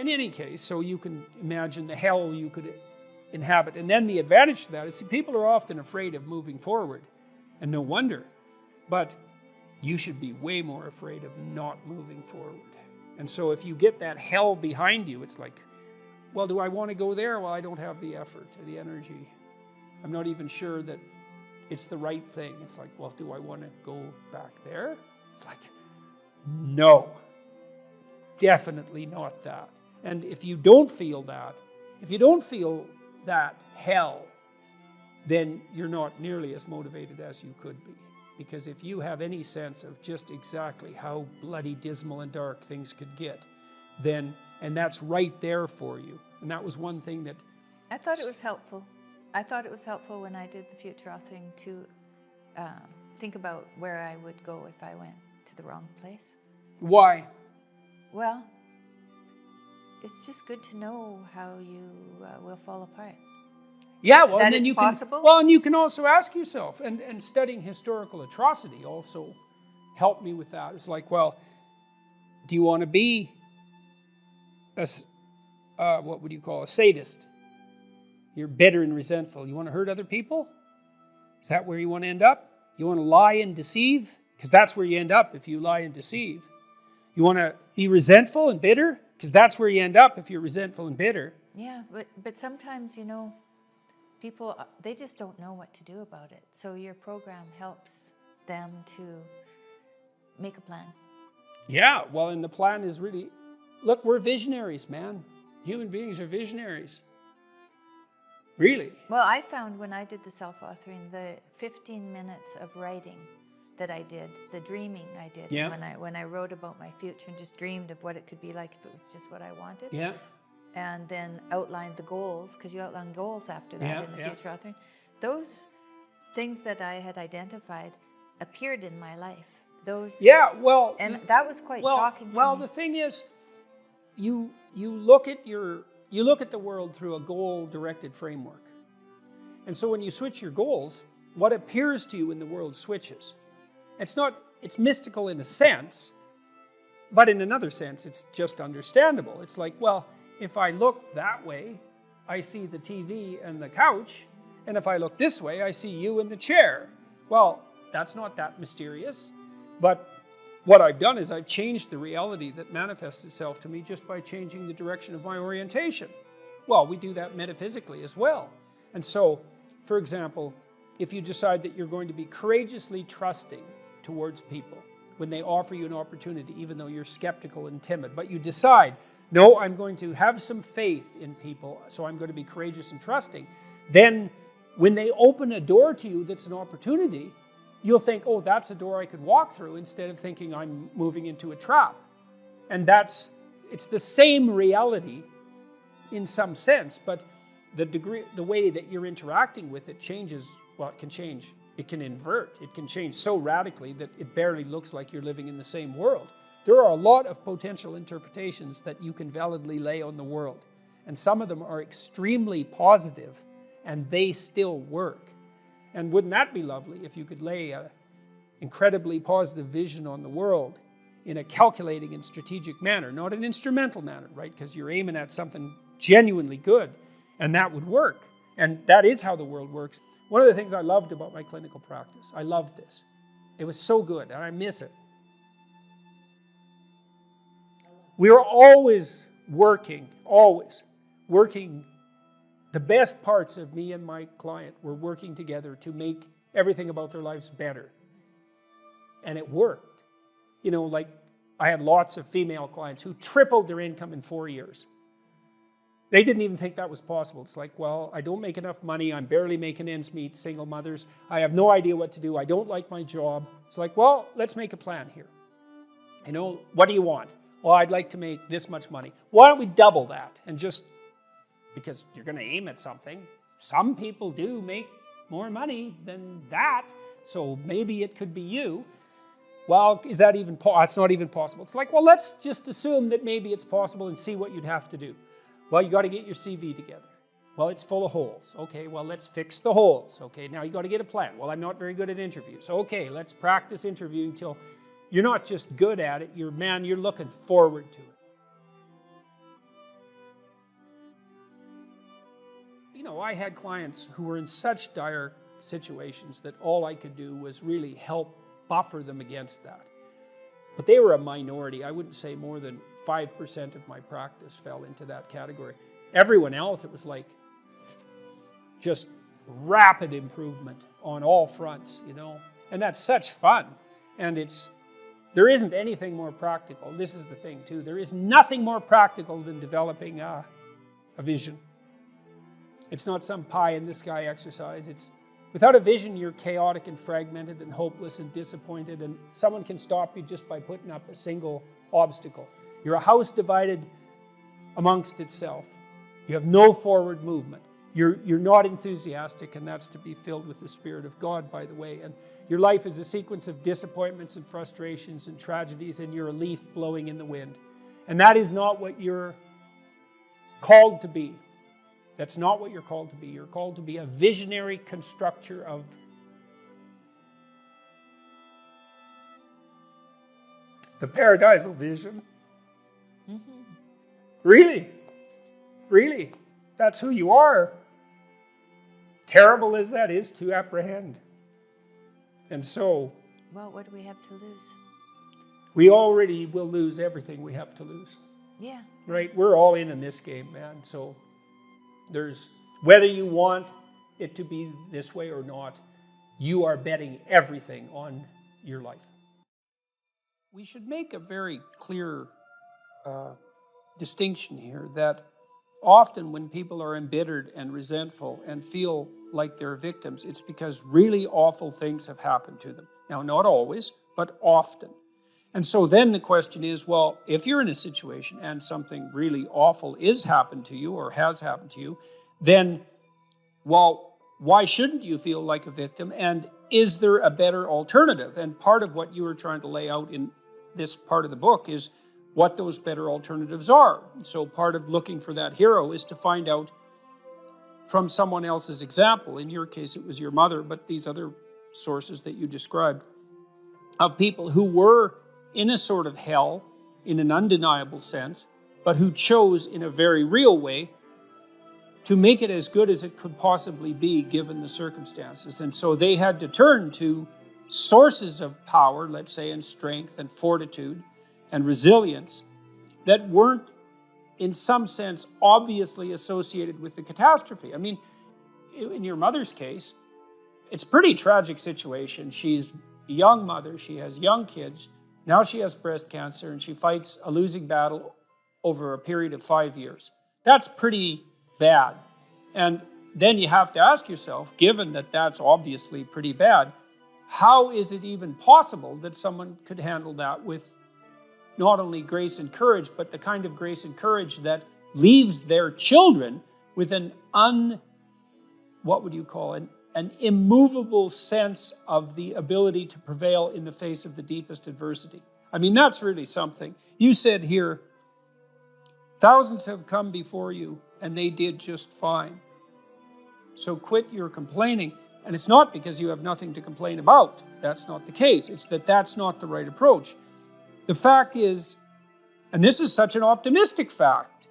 in any case, so you can imagine the hell you could inhabit. And then the advantage to that is, see, people are often afraid of moving forward, and no wonder. But you should be way more afraid of not moving forward. And so if you get that hell behind you, it's like, well, do I want to go there? Well, I don't have the effort or the energy. I'm not even sure that it's the right thing. It's like, well, do I want to go back there? It's like, no, definitely not that. And if you don't feel that, hell, then you're not nearly as motivated as you could be. Because if you have any sense of just exactly how bloody dismal and dark things could get, then, and that's right there for you. And that was one thing that... I thought it was helpful. I thought it was helpful when I did the future authoring to think about where I would go if I went to the wrong place. Why? Well, it's just good to know how you will fall apart. Yeah, well, that and then it's you possible? can, well, and you can also ask yourself, and studying historical atrocity also helped me with that. It's like, well, do you want to be a what would you call a sadist? You're bitter and resentful. You want to hurt other people? Is that where you want to end up? You want to lie and deceive? Because that's where you end up if you lie and deceive. You want to be resentful and bitter? Because that's where you end up if you're resentful and bitter. Yeah, but sometimes, you know, people, they just don't know what to do about it. So your program helps them to make a plan. Yeah, well, and the plan is really, look, we're visionaries, man. Human beings are visionaries. Really. Well, I found when I did the self-authoring, the 15 minutes of writing that I did, the dreaming I did, yeah. when I wrote about my future and just dreamed of what it could be like if it was just what I wanted. Yeah. And then outlined the goals, because you outline goals after that in the future authoring. Those things that I had identified appeared in my life. Yeah, well, and that was quite shocking to me. Well, the thing is, you look at the world through a goal-directed framework. And so when you switch your goals, what appears to you in the world switches. It's mystical in a sense, but in another sense, it's just understandable. It's like, well, if I look that way, I see the TV and the couch, and if I look this way, I see you in the chair. Well, that's not that mysterious, but what I've done is I've changed the reality that manifests itself to me just by changing the direction of my orientation. Well, we do that metaphysically as well. And so, for example, if you decide that you're going to be courageously trusting towards people when they offer you an opportunity, even though you're skeptical and timid, but you decide, no, I'm going to have some faith in people, so I'm going to be courageous and trusting, then when they open a door to you that's an opportunity, you'll think, oh, that's a door I could walk through, instead of thinking I'm moving into a trap. And it's the same reality in some sense, but the way that you're interacting with it changes. Well, it can change. It can invert. It can change so radically that it barely looks like you're living in the same world. There are a lot of potential interpretations that you can validly lay on the world. And some of them are extremely positive, and they still work. And wouldn't that be lovely if you could lay an incredibly positive vision on the world in a calculating and strategic manner, not an instrumental manner, right? Because you're aiming at something genuinely good, and that would work. And that is how the world works. One of the things I loved about my clinical practice, I loved this. It was so good, and I miss it. We were always working. The best parts of me and my client were working together to make everything about their lives better. And it worked. You know, like I had lots of female clients who tripled their income in 4 years. They didn't even think that was possible. It's like, well, I don't make enough money. I'm barely making ends meet, single mothers. I have no idea what to do. I don't like my job. It's like, well, let's make a plan here. You know, what do you want? Well, I'd like to make this much money. Why don't we double that? And just, because you're going to aim at something. Some people do make more money than that, so maybe it could be you. Well, is that even possible? It's not even possible. It's like, well, let's just assume that maybe it's possible and see what you'd have to do. Well, you got to get your CV together. Well, it's full of holes. Okay, well, let's fix the holes. Okay, now you got to get a plan. Well, I'm not very good at interviews. Okay, let's practice interviewing till you're not just good at it, you're looking forward to it. I had clients who were in such dire situations that all I could do was really help buffer them against that. But they were a minority. I wouldn't say more than 5% of my practice fell into that category. Everyone else, it was like just rapid improvement on all fronts, And that's such fun. And there isn't anything more practical. This is the thing, too. There is nothing more practical than developing a vision. It's not some pie-in-the-sky exercise. Without a vision, you're chaotic and fragmented and hopeless and disappointed, and someone can stop you just by putting up a single obstacle. You're a house divided amongst itself. You have no forward movement. You're not enthusiastic, and that's to be filled with the Spirit of God, by the way. And your life is a sequence of disappointments and frustrations and tragedies, and you're a leaf blowing in the wind. And that is not what you're called to be. That's not what you're called to be. You're called to be a visionary constructor of the paradisal vision. Mm-hmm. Really, that's who you are. Terrible as that is to apprehend. And so, well, what do we have to lose? We already will lose everything we have to lose. Yeah. Right? We're all in this game, man. So there's, whether you want it to be this way or not, you are betting everything on your life. We should make a very clear distinction here that often when people are embittered and resentful and feel like they're victims, it's because really awful things have happened to them. Now, not always, but often. And so then the question is, well, if you're in a situation and something really awful is happened to you or has happened to you, then, well, why shouldn't you feel like a victim? And is there a better alternative? And part of what you were trying to lay out in this part of the book is what those better alternatives are. So part of looking for that hero is to find out from someone else's example. In your case, it was your mother, but these other sources that you described, of people who were in a sort of hell, in an undeniable sense, but who chose in a very real way to make it as good as it could possibly be given the circumstances. And so they had to turn to sources of power, let's say, and strength and fortitude and resilience that weren't, in some sense, obviously associated with the catastrophe. I mean, in your mother's case, it's a pretty tragic situation. She's a young mother, she has young kids, now she has breast cancer, and she fights a losing battle over a period of 5 years. That's pretty bad. And then you have to ask yourself, given that that's obviously pretty bad, how is it even possible that someone could handle that with not only grace and courage, but the kind of grace and courage that leaves their children with an immovable sense of the ability to prevail in the face of the deepest adversity. I mean, that's really something. You said here, thousands have come before you, and they did just fine. So quit your complaining. And it's not because you have nothing to complain about. That's not the case. It's that that's not the right approach. The fact is, and this is such an optimistic fact,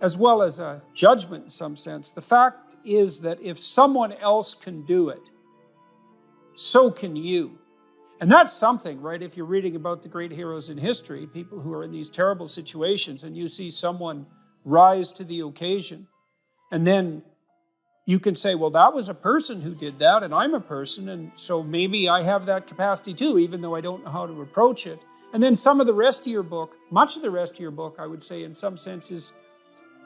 as well as a judgment in some sense, the fact is that if someone else can do it, so can you. And that's something, right? If you're reading about the great heroes in history, people who are in these terrible situations, and you see someone rise to the occasion, and then you can say, well, that was a person who did that, and I'm a person, and so maybe I have that capacity too, even though I don't know how to approach it. And then some of the rest of your book, much of the rest of your book, I would say, in some sense, is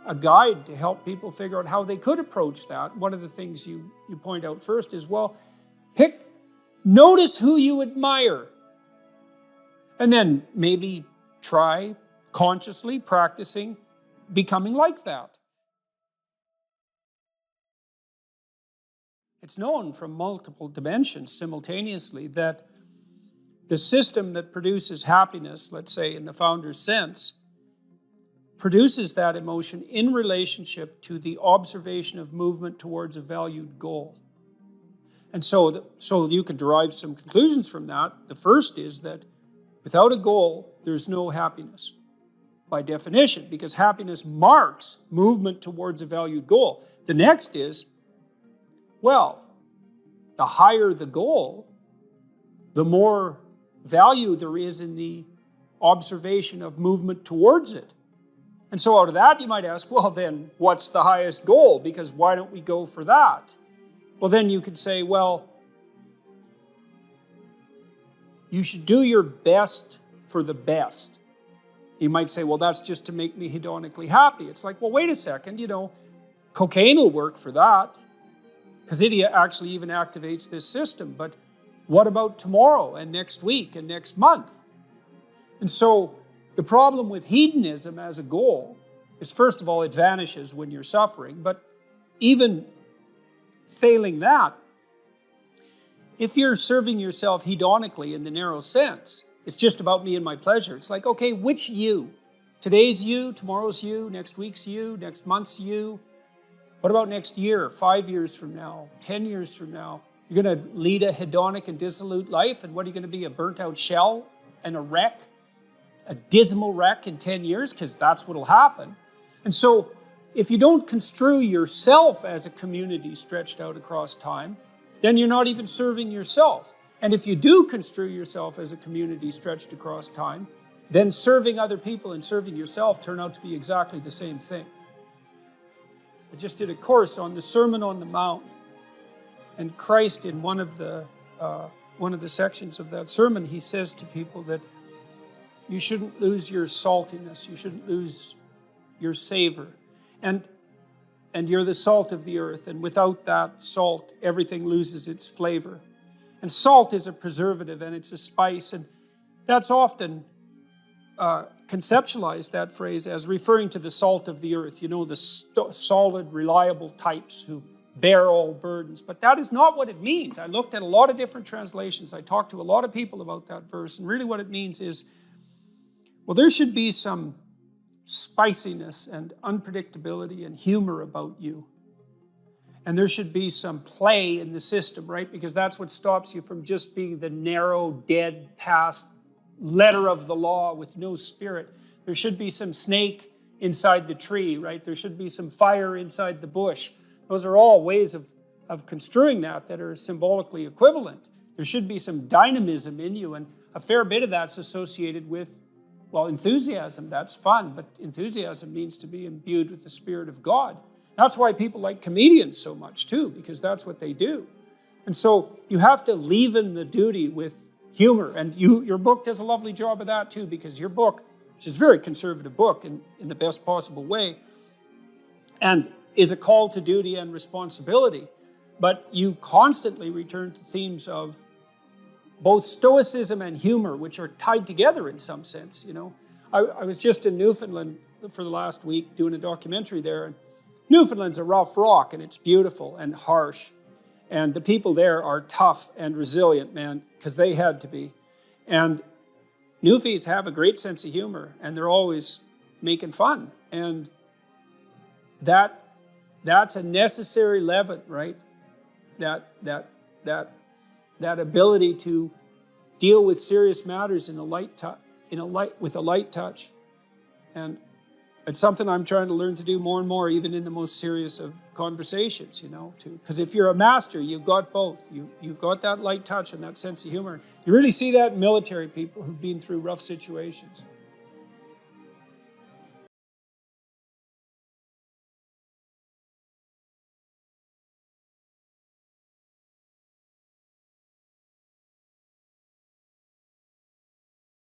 a guide to help people figure out how they could approach that. One of the things you point out first is, well, notice who you admire. And then maybe try consciously practicing becoming like that. It's known from multiple dimensions simultaneously that the system that produces happiness, let's say in the founder's sense, produces that emotion in relationship to the observation of movement towards a valued goal. And so you can derive some conclusions from that. The first is that without a goal, there's no happiness by definition, because happiness marks movement towards a valued goal. The next is, well, the higher the goal, the more value there is in the observation of movement towards it. And so out of that, you might ask, well, then what's the highest goal? Because why don't we go for that? Well, then you could say, well, you should do your best for the best. You might say, well, that's just to make me hedonically happy. It's like, well, wait a second, cocaine will work for that, because it actually even activates this system. But what about tomorrow and next week and next month? And so the problem with hedonism as a goal is, first of all, it vanishes when you're suffering. But even failing that, if you're serving yourself hedonically in the narrow sense, it's just about me and my pleasure. It's like, okay, which you? Today's you, tomorrow's you, next week's you, next month's you. What about next year, 5 years from now, 10 years from now? You're going to lead a hedonic and dissolute life, and what are you going to be, a burnt-out shell and a wreck, a dismal wreck in 10 years? Because that's what will happen. And so if you don't construe yourself as a community stretched out across time, then you're not even serving yourself. And if you do construe yourself as a community stretched across time, then serving other people and serving yourself turn out to be exactly the same thing. I just did a course on the Sermon on the Mount, and Christ, in one of the sections of that sermon, he says to people that you shouldn't lose your saltiness, you shouldn't lose your savor, and you're the salt of the earth, and without that salt, everything loses its flavor. And salt is a preservative, and it's a spice, and that's often conceptualized, that phrase, as referring to the salt of the earth, the solid, reliable types who bear all burdens. But that is not what it means. I looked at a lot of different translations. I talked to a lot of people about that verse, and really what it means is, well, there should be some spiciness and unpredictability and humor about you. And there should be some play in the system, right? Because that's what stops you from just being the narrow, dead, past letter of the law with no spirit. There should be some snake inside the tree, right? There should be some fire inside the bush. Those are all ways of construing that are symbolically equivalent. There should be some dynamism in you, and a fair bit of that's associated with, well, enthusiasm. That's fun, but enthusiasm means to be imbued with the Spirit of God. That's why people like comedians so much too, because that's what they do. And so you have to leaven the duty with humor. And your book does a lovely job of that too, because your book, which is a very conservative book in the best possible way, and is a call to duty and responsibility, but you constantly return to themes of both stoicism and humor, which are tied together in some sense. I was just in Newfoundland for the last week doing a documentary there, and Newfoundland's a rough rock, and it's beautiful and harsh. And the people there are tough and resilient, man, because they had to be. And Newfies have a great sense of humor, and they're always making fun. And that's a necessary leaven, right? That ability to deal with serious matters with a light touch. And it's something I'm trying to learn to do more and more, even in the most serious of conversations, because if you're a master, you've got both. You've got that light touch and that sense of humor. You really see that in military people who've been through rough situations.